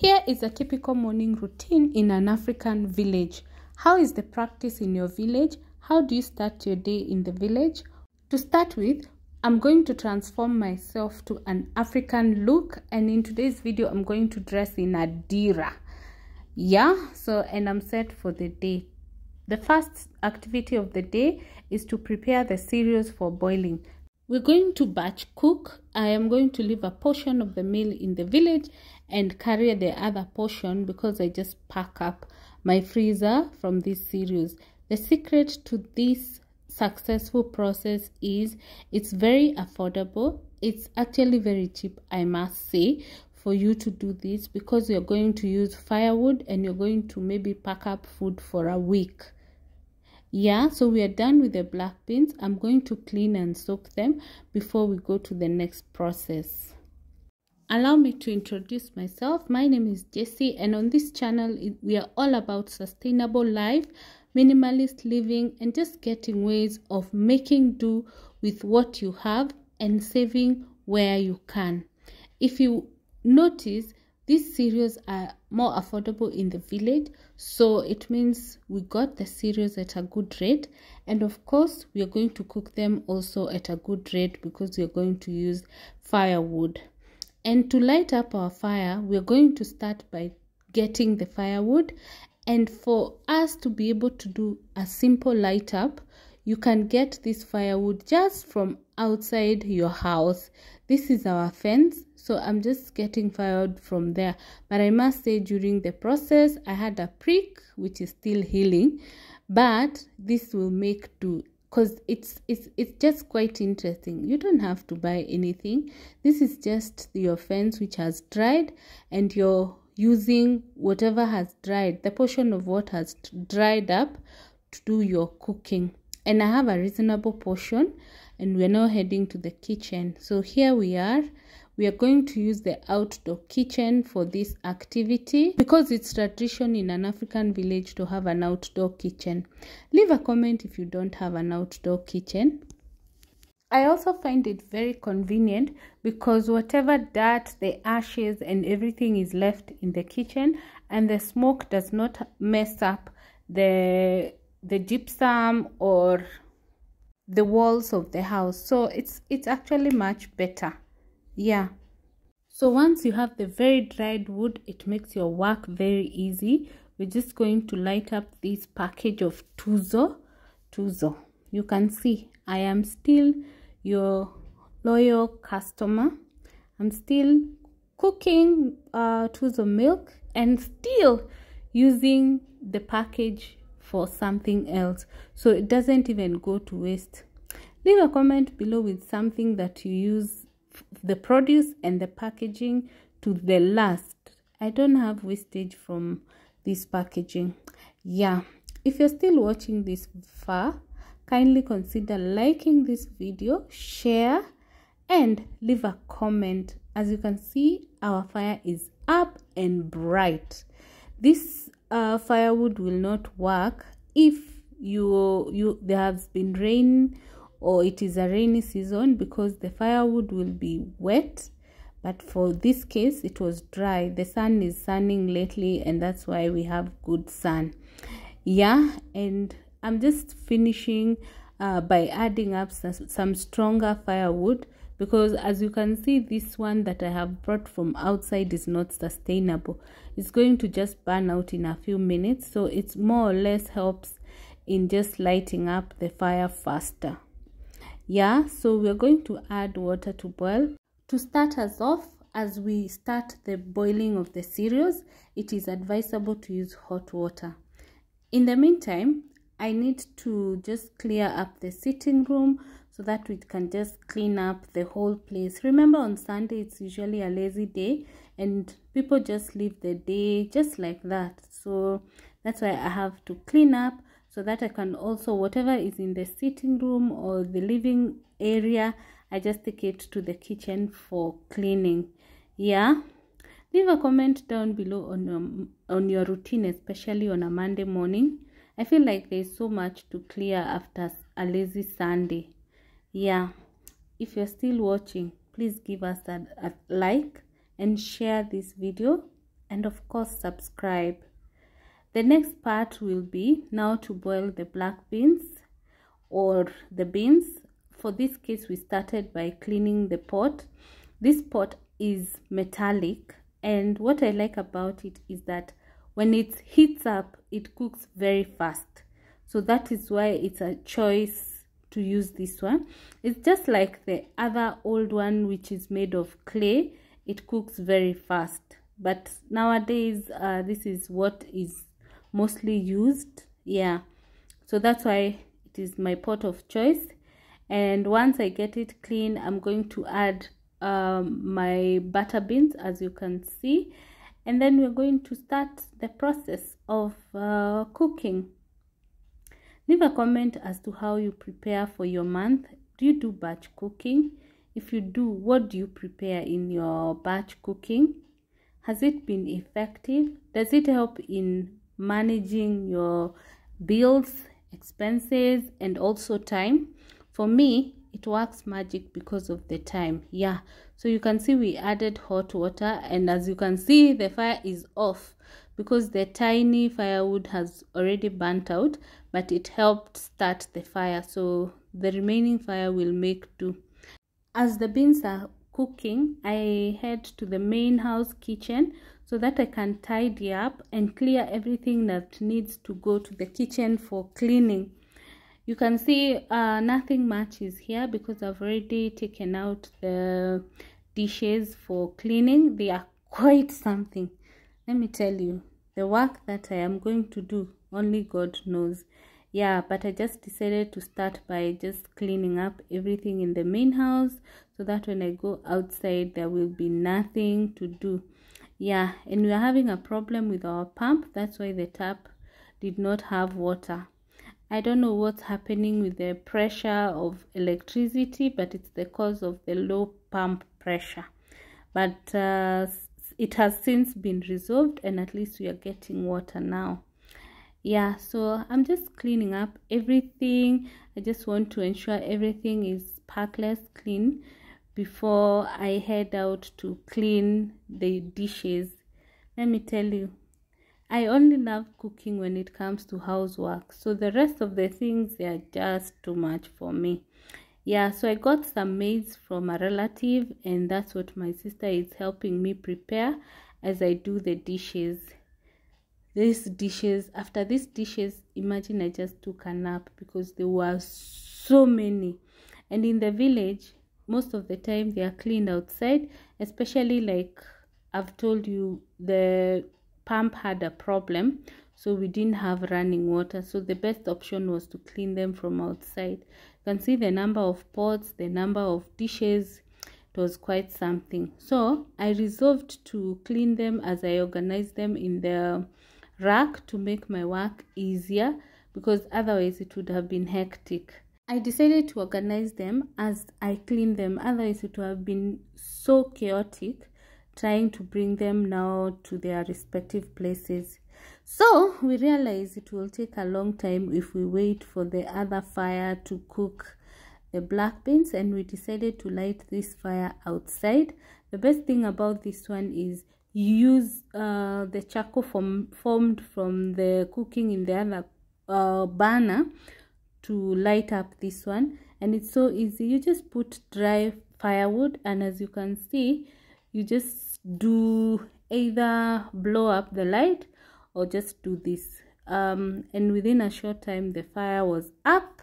Here is a typical morning routine in an African village. How is the practice in your village? How do you start your day in the village? To start with, I'm going to transform myself to an African look, and in today's video I'm going to dress in a dira. And I'm set for the day. The first activity of the day is to prepare the cereals for boiling. We're going to batch cook. I am going to leave a portion of the meal in the village and carry the other portion because I just pack up my freezer from these cereals. The secret to this successful process is it's very affordable. It's actually very cheap, I must say, for you to do this because you're going to use firewood and you're going to maybe pack up food for a week. So we are done with the black beans. I'm going to clean and soak them before we go to the next process. Allow me to introduce myself. My name is Jessie, and on this channel we are all about sustainable life, minimalist living, and just getting ways of making do with what you have and saving where you can. If you notice, these cereals are more affordable in the village, so it means we got the cereals at a good rate, and of course we are going to cook them also at a good rate because we are going to use firewood. And to light up our fire, we are going to start by getting the firewood, and for us to be able to do a simple light up, you can get this firewood just from outside your house. This is our fence, so I'm just getting firewood from there. But I must say, during the process, I had a prick, which is still healing. But this will make do, because it's just quite interesting. You don't have to buy anything. This is just your fence which has dried, and you're using whatever has dried, the portion of what has dried up, to do your cooking. And I have a reasonable portion, and we're now heading to the kitchen. So here we are. We are going to use the outdoor kitchen for this activity because it's tradition in an African village to have an outdoor kitchen. Leave a comment if you don't have an outdoor kitchen. I also find it very convenient because whatever dirt, the ashes and everything is left in the kitchen, and the smoke does not mess up the gypsum or the walls of the house. So it's actually much better. So once you have the very dried wood, it makes your work very easy. We're just going to light up this package of tuzo. You can see I am still your loyal customer. I'm still cooking tuzo milk and still using the package for something else, so it doesn't even go to waste. Leave a comment below with something that you use the produce and the packaging to the last. I don't have wastage from this packaging. If you're still watching this far, kindly consider liking this video, share, and leave a comment. As you can see, our fire is up and bright. This firewood will not work if there has been rain or it is a rainy season, because the firewood will be wet. But for this case, it was dry. The sun is sunning lately, and that's why we have good sun. And I'm just finishing by adding up some stronger firewood, because as you can see, this one that I have brought from outside is not sustainable. It's going to just burn out in a few minutes, so it's more or less helps in just lighting up the fire faster. So we're going to add water to boil. To start us off, as we start the boiling of the cereals, it is advisable to use hot water. In the meantime, I need to just clear up the sitting room so that we can just clean up the whole place. Remember, on Sunday it's usually a lazy day and people just leave the day just like that. So that's why I have to clean up, so that I can also, whatever is in the sitting room or the living area, I just take it to the kitchen for cleaning. Leave a comment down below on your routine, especially on a Monday morning. I feel like there's so much to clear after a lazy Sunday. If you're still watching, please give us a like and share this video. and of course subscribe. The next part will be now to boil the black beans or the beans. For this case, we started by cleaning the pot. This pot is metallic, and what I like about it is that when it heats up, it cooks very fast. So that is why it's a choice to use this one. It's just like the other old one, which is made of clay. It cooks very fast, but nowadays this is what is mostly used. Yeah, so that's why it is my pot of choice. And once I get it clean, I'm going to add my butter beans, as you can see, and then we're going to start the process of cooking. Leave a comment as to how you prepare for your month. Do you do batch cooking? If you do, what do you prepare in your batch cooking? Has it been effective? Does it help in managing your bills, expenses, and also time? For me, it works magic because of the time. Yeah, so you can see we added hot water, and as you can see, the fire is off because the tiny firewood has already burnt out, but it helped start the fire, so the remaining fire will make do. As the beans are cooking, I head to the main house kitchen so that I can tidy up and clear everything that needs to go to the kitchen for cleaning. You can see nothing much is here because I've already taken out the dishes for cleaning. They are quite something. Let me tell you, the work that I am going to do, only God knows. Yeah, but I just decided to start by just cleaning up everything in the main house so that when I go outside, there will be nothing to do. Yeah, and we are having a problem with our pump. That's why the tap did not have water. I don't know what's happening with the pressure of electricity, but it's the cause of the low pump pressure. But it has since been resolved, and at least we are getting water now. Yeah, so I'm just cleaning up everything. I just want to ensure everything is spotless clean before I head out to clean the dishes. Let me tell you, I only love cooking when it comes to housework, so the rest of the things, they are just too much for me. Yeah, so I got some maize from a relative, and that's what my sister is helping me prepare as I do the dishes. After these dishes, imagine I just took a nap because there were so many. And in the village, most of the time they are cleaned outside, especially like I've told you, the pump had a problem, so we didn't have running water, so the best option was to clean them from outside. You can see the number of pots, the number of dishes. It was quite something, so I resolved to clean them as I organized them in the rack to make my work easier, because otherwise it would have been hectic. I decided to organize them as I clean them, otherwise it would have been so chaotic trying to bring them now to their respective places. So we realized it will take a long time if we wait for the other fire to cook the black beans, and we decided to light this fire outside. The best thing about this one is you use the charcoal formed from the cooking in the other burner to light up this one, and it's so easy. You just put dry firewood, and as you can see, you just do either blow up the light or just do this, and within a short time the fire was up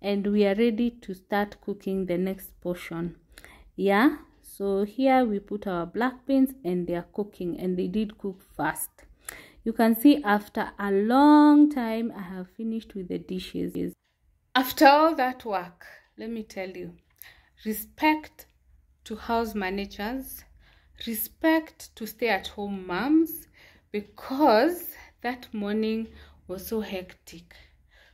and we are ready to start cooking the next portion. Yeah, so here we put our black beans and they are cooking, and they did cook fast. You can see after a long time I have finished with the dishes. After all that work, let me tell you, respect to house managers, respect to stay-at-home moms, because that morning was so hectic.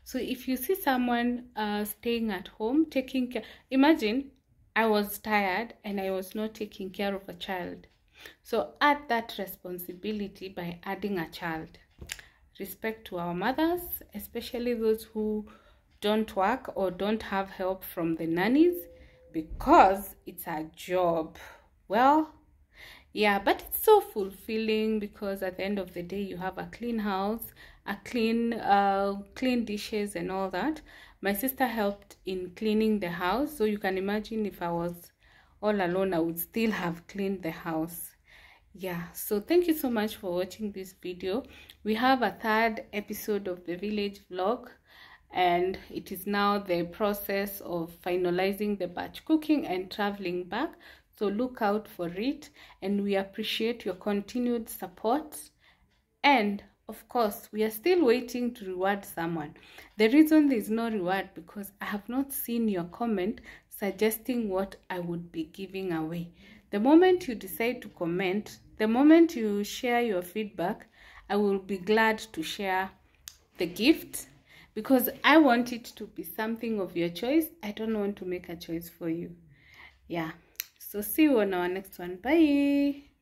So if you see someone staying at home taking care, imagine I was tired and I was not taking care of a child. So add that responsibility by adding a child. Respect to our mothers, especially those who don't work or don't have help from the nannies, because it's a job. Well, Yeah, but it's so fulfilling because at the end of the day you have a clean house, a clean dishes and all that. My sister helped in cleaning the house, so you can imagine if I was all alone, I would still have cleaned the house. Yeah, so thank you so much for watching this video. We have a third episode of the village vlog, and it is now the process of finalizing the batch cooking and traveling back. So look out for it, and we appreciate your continued support. And of course, we are still waiting to reward someone. The reason there is no reward because I have not seen your comment suggesting what I would be giving away. The moment you decide to comment, the moment you share your feedback, I will be glad to share the gift because I want it to be something of your choice. I don't want to make a choice for you. Yeah. So see you on our next one. Bye.